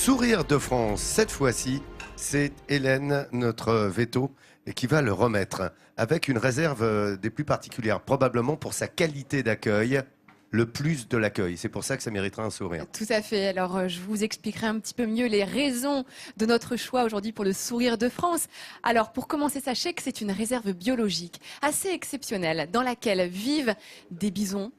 Sourire de France, cette fois-ci, c'est Hélène, notre veto, et qui va le remettre avec une réserve des plus particulières, probablement pour sa qualité d'accueil, le plus de l'accueil. C'est pour ça que ça mériterait un sourire. Tout à fait. Alors, je vous expliquerai un petit peu mieux les raisons de notre choix aujourd'hui pour le Sourire de France. Alors, pour commencer, sachez que c'est une réserve biologique assez exceptionnelle dans laquelle vivent des bisons,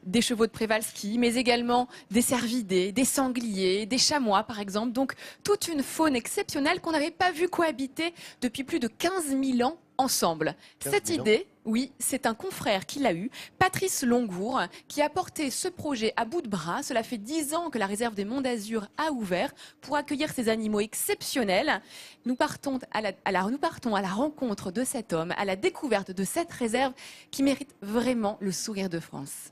des chevaux de Przewalski, mais également des cervidés, des sangliers, des chamois par exemple. Donc toute une faune exceptionnelle qu'on n'avait pas vu cohabiter depuis plus de 15 000 ans ensemble. Cette idée, oui, c'est un confrère qui l'a eu, Patrice Longour, qui a porté ce projet à bout de bras. Cela fait 10 ans que la réserve des Monts d'Azur a ouvert pour accueillir ces animaux exceptionnels. Nous partons à la rencontre de cet homme, à la découverte de cette réserve qui mérite vraiment le Sourire de France.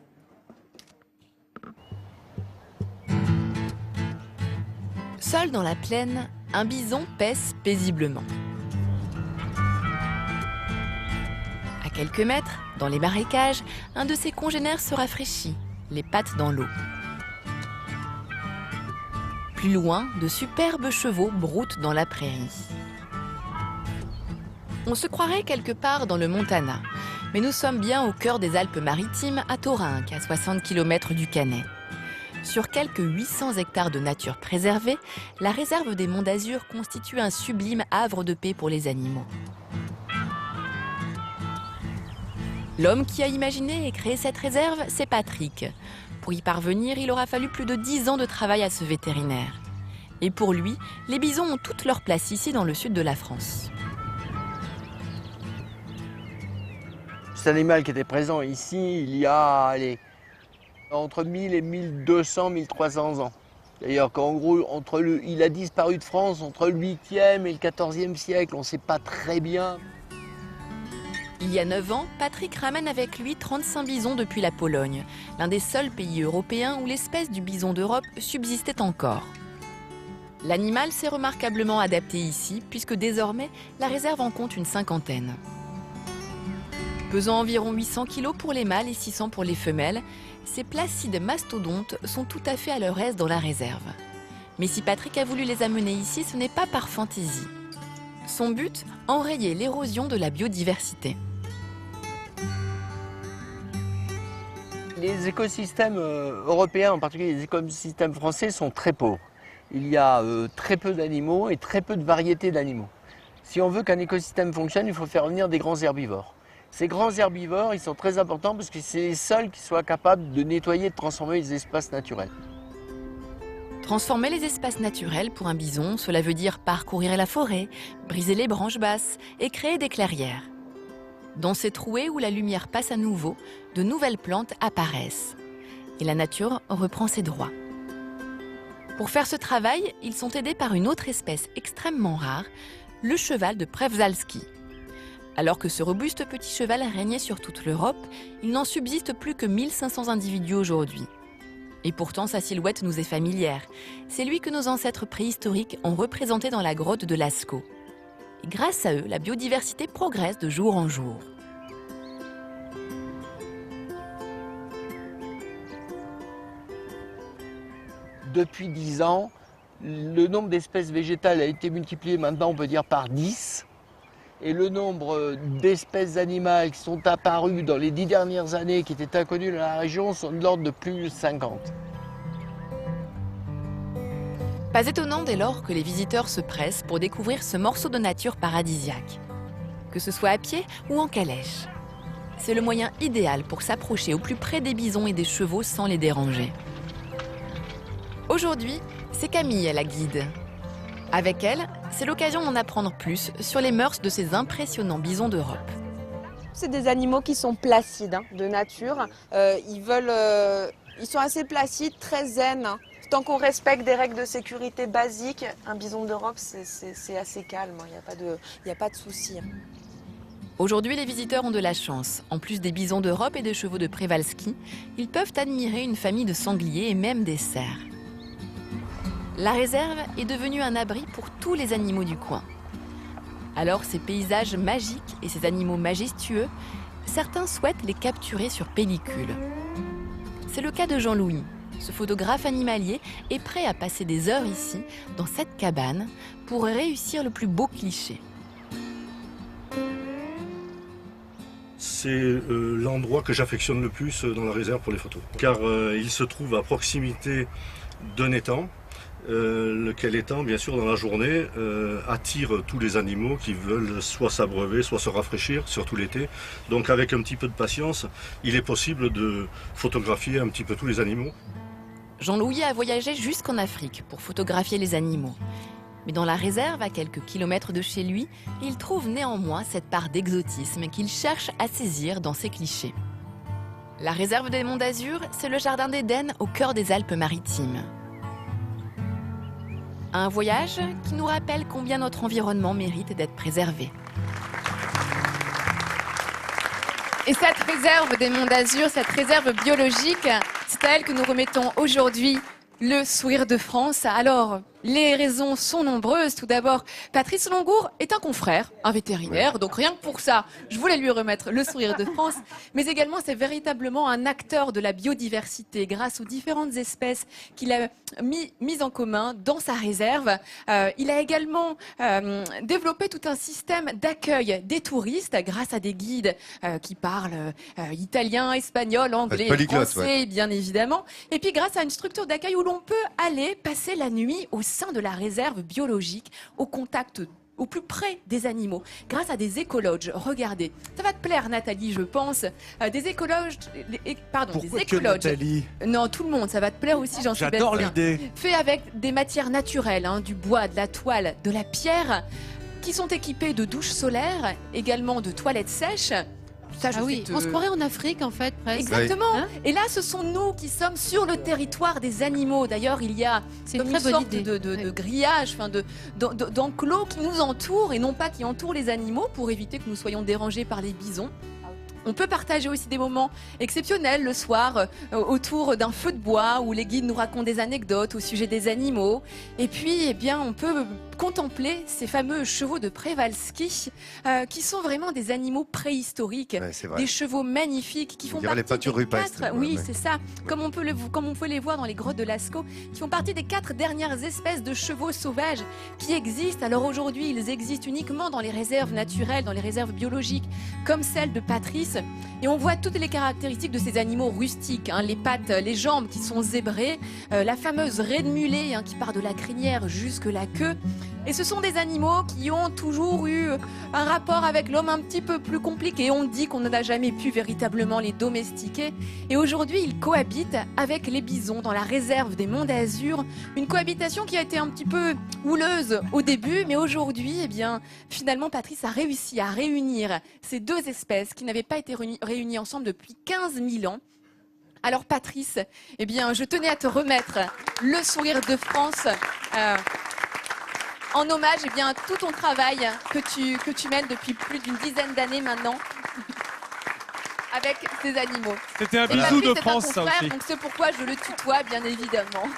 Seul dans la plaine, un bison paisse paisiblement. À quelques mètres, dans les marécages, un de ses congénères se rafraîchit, les pattes dans l'eau. Plus loin, de superbes chevaux broutent dans la prairie. On se croirait quelque part dans le Montana, mais nous sommes bien au cœur des Alpes-Maritimes, à Thorinque, à 60 km du Canet. Sur quelques 800 hectares de nature préservée, la réserve des Monts d'Azur constitue un sublime havre de paix pour les animaux. L'homme qui a imaginé et créé cette réserve, c'est Patrick. Pour y parvenir, il aura fallu plus de 10 ans de travail à ce vétérinaire. Et pour lui, les bisons ont toute leur place ici dans le sud de la France. Cet animal qui était présent ici, il y a entre 1000 et 1200, 1300 ans. D'ailleurs, qu'en gros, il a disparu de France entre le 8e et le 14e siècle, on ne sait pas très bien. Il y a 9 ans, Patrick ramène avec lui 35 bisons depuis la Pologne, l'un des seuls pays européens où l'espèce du bison d'Europe subsistait encore. L'animal s'est remarquablement adapté ici, puisque désormais, la réserve en compte une cinquantaine. Pesant environ 800 kg pour les mâles et 600 pour les femelles, ces placides mastodontes sont tout à fait à leur aise dans la réserve. Mais si Patrick a voulu les amener ici, ce n'est pas par fantaisie. Son but, enrayer l'érosion de la biodiversité. Les écosystèmes européens, en particulier les écosystèmes français, sont très pauvres. Il y a très peu d'animaux et très peu de variétés d'animaux. Si on veut qu'un écosystème fonctionne, il faut faire venir des grands herbivores. Ces grands herbivores, ils sont très importants parce que c'est les seuls qui soient capables de nettoyer et de transformer les espaces naturels. Transformer les espaces naturels pour un bison, cela veut dire parcourir la forêt, briser les branches basses et créer des clairières. Dans ces trouées où la lumière passe à nouveau, de nouvelles plantes apparaissent. Et la nature reprend ses droits. Pour faire ce travail, ils sont aidés par une autre espèce extrêmement rare, le cheval de Przewalski. Alors que ce robuste petit cheval régnait sur toute l'Europe, il n'en subsiste plus que 1500 individus aujourd'hui. Et pourtant, sa silhouette nous est familière. C'est lui que nos ancêtres préhistoriques ont représenté dans la grotte de Lascaux. Et grâce à eux, la biodiversité progresse de jour en jour. Depuis 10 ans, le nombre d'espèces végétales a été multiplié maintenant, on peut dire, par 10. Et le nombre d'espèces animales qui sont apparues dans les 10 dernières années, qui étaient inconnues dans la région, sont de l'ordre de plus de 50. Pas étonnant dès lors que les visiteurs se pressent pour découvrir ce morceau de nature paradisiaque. Que ce soit à pied ou en calèche. C'est le moyen idéal pour s'approcher au plus près des bisons et des chevaux sans les déranger. Aujourd'hui, c'est Camille la guide. Avec elle, c'est l'occasion d'en apprendre plus sur les mœurs de ces impressionnants bisons d'Europe. C'est des animaux qui sont placides, de nature. Ils sont assez placides, très zen. Tant qu'on respecte des règles de sécurité basiques, un bison d'Europe, c'est assez calme. Il n'y a pas de souci. Aujourd'hui, les visiteurs ont de la chance. En plus des bisons d'Europe et des chevaux de Przewalski, ils peuvent admirer une famille de sangliers et même des cerfs. La réserve est devenue un abri pour tous les animaux du coin. Alors ces paysages magiques et ces animaux majestueux, certains souhaitent les capturer sur pellicule. C'est le cas de Jean-Louis. Ce photographe animalier est prêt à passer des heures ici, dans cette cabane, pour réussir le plus beau cliché. C'est l'endroit que j'affectionne le plus dans la réserve pour les photos. Car il se trouve à proximité d'un étang, lequel étang, bien sûr, dans la journée, attire tous les animaux qui veulent soit s'abreuver, soit se rafraîchir, surtout l'été. Donc avec un petit peu de patience, il est possible de photographier un petit peu tous les animaux. Jean-Louis a voyagé jusqu'en Afrique pour photographier les animaux. Mais dans la réserve, à quelques kilomètres de chez lui, il trouve néanmoins cette part d'exotisme qu'il cherche à saisir dans ses clichés. La réserve des Monts d'Azur, c'est le jardin d'Éden au cœur des Alpes-Maritimes. Un voyage qui nous rappelle combien notre environnement mérite d'être préservé. Et cette réserve des Monts d'Azur, cette réserve biologique, c'est à elle que nous remettons aujourd'hui le sourire de France. Alors, les raisons sont nombreuses. Tout d'abord, Patrice Longour est un confrère, un vétérinaire. Donc rien que pour ça, je voulais lui remettre le sourire de France. Mais également, c'est véritablement un acteur de la biodiversité grâce aux différentes espèces qu'il a mises en commun dans sa réserve. Il a également développé tout un système d'accueil des touristes grâce à des guides qui parlent italien, espagnol, anglais, français, bien évidemment. Et puis grâce à une structure d'accueil où l'on peut aller passer la nuit au sein de la réserve biologique, au contact au plus près des animaux, grâce à des écologes. Regardez, ça va te plaire Nathalie, je pense. Des écologes, Pourquoi des que écologes. Nathalie? Non, tout le monde, ça va te plaire aussi, j'en suis J'adore l'idée. fait avec des matières naturelles, du bois, de la toile, de la pierre, qui sont équipées de douches solaires, également de toilettes sèches. Ça, Ah oui, on se croirait en Afrique en fait, presque. Exactement. Hein? Et là, ce sont nous qui sommes sur le territoire des animaux. D'ailleurs, il y a C'est une comme très bonne sorte idée. de grillage, d'enclos qui nous entourent et non pas qui entourent les animaux pour éviter que nous soyons dérangés par les bisons. On peut partager aussi des moments exceptionnels le soir autour d'un feu de bois où les guides nous racontent des anecdotes au sujet des animaux. Et puis, eh bien, on peut contempler ces fameux chevaux de Przewalski qui sont vraiment des animaux préhistoriques, Ouais, c'est vrai. des chevaux magnifiques qui On font dirait les partie peintures des rupestres, 4, ouais, oui, ouais. c'est ça, comme on peut les voir dans les grottes de Lascaux, qui font partie des 4 dernières espèces de chevaux sauvages qui existent. Alors aujourd'hui, ils existent uniquement dans les réserves naturelles, dans les réserves biologiques, comme celle de Patrice. Et on voit toutes les caractéristiques de ces animaux rustiques, les pattes, les jambes qui sont zébrées, la fameuse raie de mulet qui part de la crinière jusque la queue. Et ce sont des animaux qui ont toujours eu un rapport avec l'homme un petit peu plus compliqué. On dit qu'on n'a jamais pu véritablement les domestiquer. Et aujourd'hui, ils cohabitent avec les bisons dans la réserve des Monts d'Azur. Une cohabitation qui a été un petit peu houleuse au début, mais aujourd'hui, eh bien, finalement, Patrice a réussi à réunir ces deux espèces qui n'avaient pas été réunies ensemble depuis 15 000 ans. Alors Patrice, eh bien, je tenais à te remettre le sourire de France. En hommage à tout ton travail que tu mènes depuis plus d'une dizaine d'années maintenant avec ces animaux. C'était un Et bisou Patrice de est France, un ça confrère, aussi. donc c'est pourquoi je le tutoie, bien évidemment.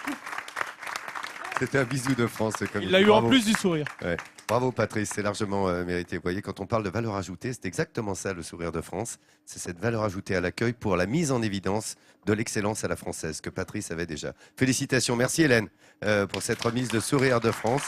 C'était un bisou de France. Comme Il l'a eu en bravo. plus du sourire. Ouais. Bravo Patrice, c'est largement mérité. Vous voyez, quand on parle de valeur ajoutée, c'est exactement ça le sourire de France. C'est cette valeur ajoutée à l'accueil pour la mise en évidence de l'excellence à la française que Patrice avait déjà. Félicitations, merci Hélène pour cette remise de sourire de France.